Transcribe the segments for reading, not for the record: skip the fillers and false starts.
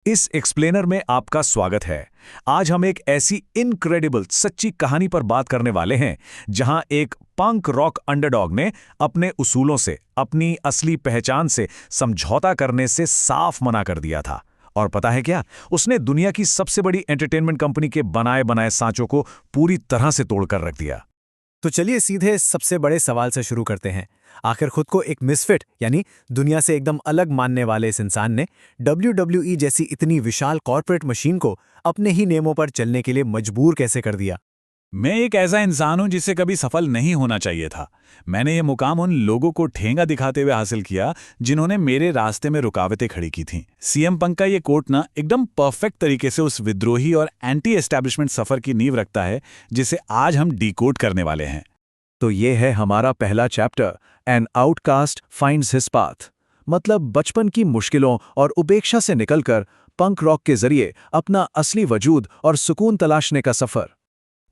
इस एक्सप्लेनर में आपका स्वागत है। आज हम एक ऐसी इनक्रेडिबल सच्ची कहानी पर बात करने वाले हैं जहां एक पंक रॉक अंडरडॉग ने अपने उसूलों से, अपनी असली पहचान से समझौता करने से साफ मना कर दिया था। और पता है क्या, उसने दुनिया की सबसे बड़ी एंटरटेनमेंट कंपनी के बनाए बनाए सांचों को पूरी तरह से तोड़कर रख दिया। तो चलिए सीधे सबसे बड़े सवाल से शुरू करते हैं। आखिर खुद को एक मिसफिट यानी दुनिया से एकदम अलग मानने वाले इस इंसान ने WWE जैसी इतनी विशाल कॉर्पोरेट मशीन को अपने ही नियमों पर चलने के लिए मजबूर कैसे कर दिया? मैं एक ऐसा इंसान हूं जिसे कभी सफल नहीं होना चाहिए था। मैंने ये मुकाम उन लोगों को ठेंगा दिखाते हुए हासिल किया जिन्होंने मेरे रास्ते में रुकावटें खड़ी की थीं। सीएम पंक का ये कोट ना एकदम परफेक्ट तरीके से उस विद्रोही और एंटी एस्टैब्लिशमेंट सफर की नींव रखता है जिसे आज हम डिकोड करने वाले हैं। तो ये है हमारा पहला chapter, an outcast finds his path. मतलब बचपन की मुश्किलों और उपेक्षा से निकलकर पंक रॉक के जरिए अपना असली वजूद और सुकून तलाशने का सफर।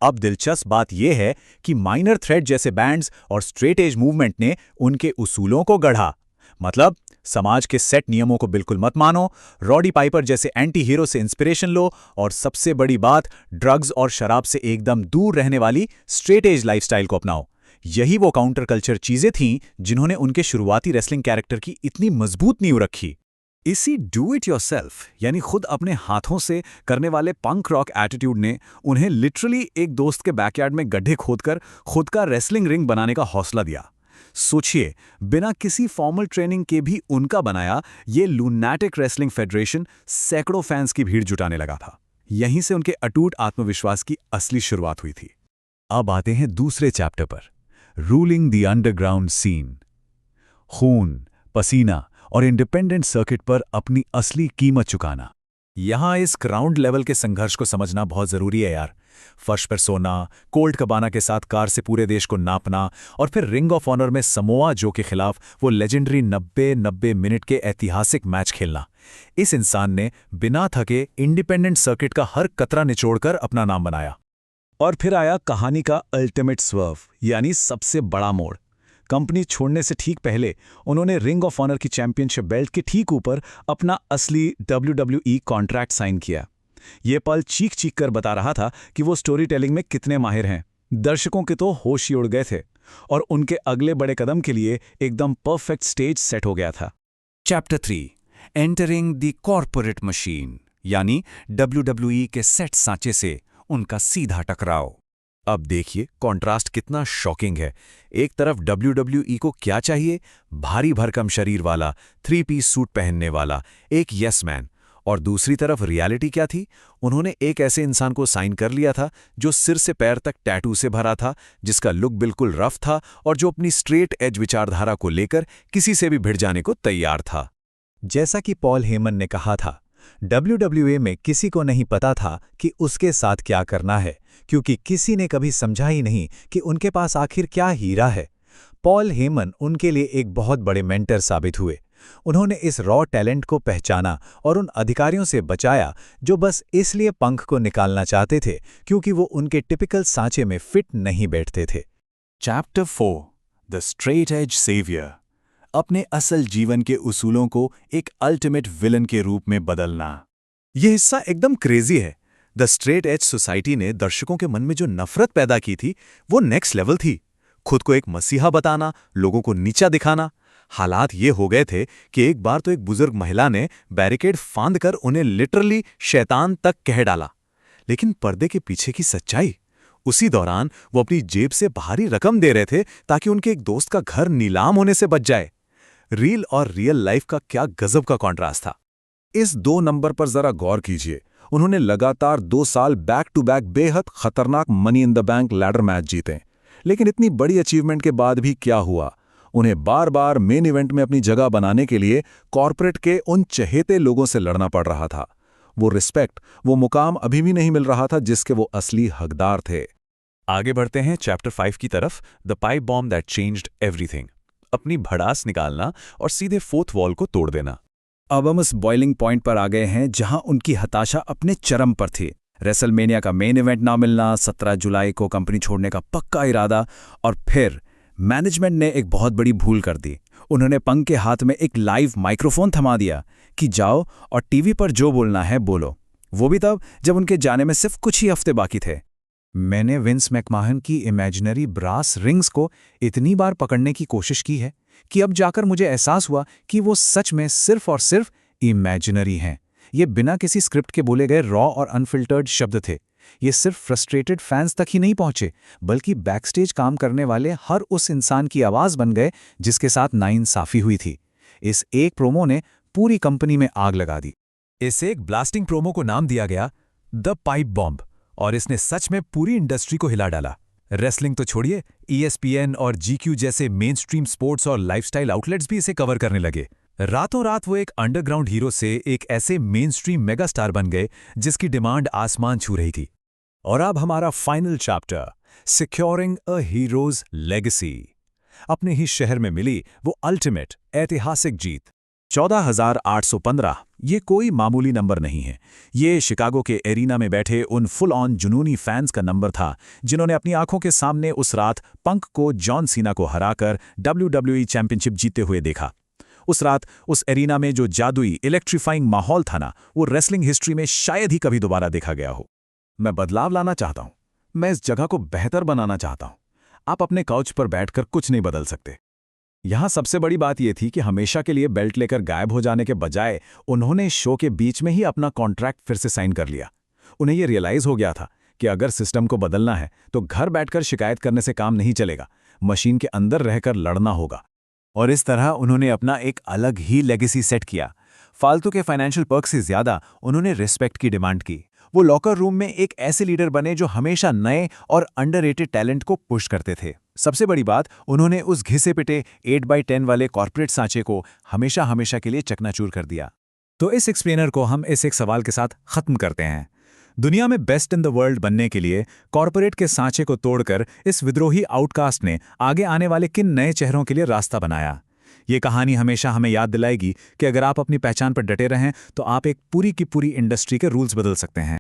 अब दिलचस्प बात यह है कि माइनर थ्रेट जैसे बैंड्स और स्ट्रेट एज मूवमेंट ने उनके उसूलों को गढ़ा। मतलब समाज के सेट नियमों को बिल्कुल मत मानो, रॉडी पाइपर जैसे एंटी हीरो से इंस्पिरेशन लो, और सबसे बड़ी बात, ड्रग्स और शराब से एकदम दूर रहने वाली स्ट्रेट एज लाइफस्टाइल को अपनाओ। यही वो काउंटर कल्चर चीजें थीं जिन्होंने उनके शुरुआती रेसलिंग कैरेक्टर की इतनी मजबूत नींव रखी। इसी डू इट योरसेल्फ यानी खुद अपने हाथों से करने वाले पंक रॉक एटीट्यूड ने उन्हें लिटरली एक दोस्त के बैकयार्ड में गड्ढे खोदकर खुद का रेसलिंग रिंग बनाने का हौसला दिया। सोचिए, बिना किसी फॉर्मल ट्रेनिंग के भी उनका बनाया ये लूनैटिक रेसलिंग फेडरेशन सैकड़ों फैंस की भीड़ जुटाने लगा था। यहीं से उनके अटूट आत्मविश्वास की असली शुरुआत हुई थी। अब आते हैं दूसरे चैप्टर पर, रूलिंग द अंडरग्राउंड सीन। खून, पसीना और इंडिपेंडेंट सर्किट पर अपनी असली कीमत चुकाना। यहां इस ग्राउंड लेवल के संघर्ष को समझना बहुत जरूरी है यार। फर्श पर सोना, कोल्ट कबाना के साथ कार से पूरे देश को नापना, और फिर रिंग ऑफ ऑनर में समोआ जो के खिलाफ वो लेजेंडरी 90 मिनट के ऐतिहासिक मैच खेलना। इस इंसान ने बिना थके इंडिपेंडेंट सर्किट का हर कतरा निचोड़कर अपना नाम बनाया। और फिर आया कहानी का अल्टीमेट स्वर्व, यानी सबसे बड़ा मोड़। कंपनी छोड़ने से ठीक पहले उन्होंने रिंग ऑफ ऑनर की चैंपियनशिप बेल्ट के ठीक ऊपर अपना असली WWE कॉन्ट्रैक्ट साइन किया। ये पल चीख चीख कर बता रहा था कि वो स्टोरी टेलिंग में कितने माहिर हैं। दर्शकों के तो होश ही उड़ गए थे, और उनके अगले बड़े कदम के लिए एकदम परफेक्ट स्टेज सेट हो गया था। Chapter 3, entering the corporate machine, यानी WWE के सेट सांचे से उनका सीधा टकराव। अब देखिए कॉन्ट्रास्ट कितना शॉकिंग है। एक तरफ WWE को क्या चाहिए, भारी भरकम शरीर वाला 3 पीस सूट पहनने वाला एक यस मैन, और दूसरी तरफ रियलिटी क्या थी? उन्होंने एक ऐसे इंसान को साइन कर लिया था जो सिर से पैर तक टैटू से भरा था, जिसका लुक बिल्कुल रफ था, और जो अपनी स्ट्रेट एज विचारधारा को लेकर किसी से भी भिड़ जाने को तैयार था। जैसा कि पॉल हेमन ने कहा था, WWE में किसी को नहीं पता था कि उसके साथ क्या करना है, क्योंकि किसी ने कभी समझा ही नहीं कि उनके पास आखिर क्या हीरा है। पॉल हेमन उनके लिए एक बहुत बड़े मेंटर साबित हुए। उन्होंने इस रॉ टैलेंट को पहचाना और उन अधिकारियों से बचाया जो बस इसलिए पंख को निकालना चाहते थे क्योंकि वो उनके टिपिकल सांचे में फिट नहीं बैठते थे। Chapter 4, the straight edge saviour, अपने असल जीवन के उसूलों को एक अल्टीमेट विलन के रूप में बदलना। यह हिस्सा एकदम क्रेजी है। द स्ट्रेट एज सोसाइटी ने दर्शकों के मन में जो नफरत पैदा की थी वो नेक्स्ट लेवल थी। खुद को एक मसीहा बताना, लोगों को नीचा दिखाना। हालात ये हो गए थे कि एक बार तो एक बुजुर्ग महिला ने बैरिकेड फांद कर उन्हें लिटरली शैतान तक कह डाला। लेकिन पर्दे के पीछे की सच्चाई, उसी दौरान वो अपनी जेब से भारी रकम दे रहे थे ताकि उनके एक दोस्त का घर नीलाम होने से बच जाए। रील और रियल लाइफ का क्या गजब का कॉन्ट्रास्ट था। इस 2 नंबर पर जरा गौर कीजिए। उन्होंने लगातार 2 साल बैक टू बैक बेहद खतरनाक money in the bank ladder match जीते, लेकिन इतनी बड़ी अचीवमेंट के बाद भी क्या हुआ? उन्हें बार बार मेन इवेंट में अपनी जगह बनाने के लिए कॉर्पोरेट के उन चहेते लोगों से लड़ना पड़ रहा था। वो रिस्पेक्ट, वो मुकाम अभी भी नहीं मिल रहा था जिसके वो असली हकदार थे। आगे बढ़ते हैं चैप्टर 5 की तरफ, the pipe bomb that changed everything, अपनी भड़ास निकालना और सीधे फोर्थ वॉल को तोड़ देना। अब हम उस बॉइलिंग पॉइंट पर आ गए हैं जहां उनकी हताशा अपने चरम पर थी। रेसलमेनिया का मेन इवेंट ना मिलना, 17 जुलाई को कंपनी छोड़ने का पक्का इरादा, और फिर मैनेजमेंट ने एक बहुत बड़ी भूल कर दी। उन्होंने पंक के हाथ में एक लाइव माइक्रोफोन थमा दिया। कि जाओ और टीवी पर जो बोलना है बोलो, वो भी तब जब उनके जाने में सिर्फ कुछ ही हफ्ते बाकी थे। मैंने विंस मैकमाहन की इमेजिनरी ब्रास रिंग्स को इतनी बार पकड़ने की कोशिश की है कि अब जाकर मुझे एहसास हुआ कि वो सच में सिर्फ और सिर्फ इमेजिनरी हैं। ये बिना किसी स्क्रिप्ट के बोले गए रॉ और अनफिल्टर्ड शब्द थे। ये सिर्फ फ्रस्ट्रेटेड फैंस तक ही नहीं पहुंचे, बल्कि बैकस्टेज काम करने वाले हर उस इंसान की आवाज़ बन गए जिसके साथ नाइंसाफ़ी हुई थी। इस एक प्रोमो ने पूरी कंपनी में आग लगा दी। इस एक ब्लास्टिंग प्रोमो को नाम दिया गया द पाइप बॉम्ब, और इसने सच में पूरी इंडस्ट्री को हिला डाला। रेसलिंग तो छोड़िए, ESPN और GQ जैसे मेन स्ट्रीम स्पोर्ट्स और लाइफस्टाइल आउटलेट्स भी इसे कवर करने लगे। रातों रात वो एक अंडरग्राउंड हीरो से एक ऐसे मेन स्ट्रीम मेगा स्टार बन गए जिसकी डिमांड आसमान छू रही थी। और अब हमारा फाइनल चैप्टर, सिक्योरिंग अ हीरोज लेगेसी। अपने ही शहर में मिली वो अल्टीमेट ऐतिहासिक जीत। 14,815 ये कोई मामूली नंबर नहीं है। ये शिकागो के एरिना में बैठे उन फुल ऑन जुनूनी फैंस का नंबर था जिन्होंने अपनी आंखों के सामने उस रात पंक को जॉन सीना को हराकर WWE चैंपियनशिप जीते हुए देखा। उस रात उस एरिना में जो जादुई इलेक्ट्रीफाइंग माहौल था ना, वो रेसलिंग हिस्ट्री में शायद ही कभी दोबारा देखा गया हो। मैं बदलाव लाना चाहता हूं। मैं इस जगह को बेहतर बनाना चाहता हूं। आप अपने काउच पर बैठकर कुछ नहीं बदल सकते। यहां सबसे बड़ी बात यह थी कि हमेशा के लिए बेल्ट लेकर गायब हो जाने के बजाय उन्होंने शो के बीच में ही अपना कॉन्ट्रैक्ट फिर से साइन कर लिया। उन्हें यह रियलाइज हो गया था कि अगर सिस्टम को बदलना है तो घर बैठकर शिकायत करने से काम नहीं चलेगा, मशीन के अंदर रहकर लड़ना होगा। और इस तरह उन्होंने अपना एक अलग ही लेगेसी सेट किया। फालतू के फाइनेंशियल पर्क से ज्यादा उन्होंने रिस्पेक्ट की डिमांड की। वो लॉकर रूम में एक ऐसे लीडर बने जो हमेशा नए और अंडररेटेड टैलेंट को पुश करते थे। सबसे बड़ी बात, उन्होंने उस घिसे पिटे 8x10 वाले कॉर्पोरेट सांचे को हमेशा हमेशा के लिए चकनाचूर कर दिया। तो इस एक्सप्लेनर को हम इस एक सवाल के साथ खत्म करते हैं। दुनिया में बेस्ट इन द वर्ल्ड बनने के लिए कॉर्पोरेट के सांचे को तोड़कर इस विद्रोही आउटकास्ट ने आगे आने वाले किन नए चेहरों के लिए रास्ता बनाया। ये कहानी हमेशा हमें याद दिलाएगी कि अगर आप अपनी पहचान पर डटे रहें तो आप एक पूरी की पूरी इंडस्ट्री के रूल्स बदल सकते हैं।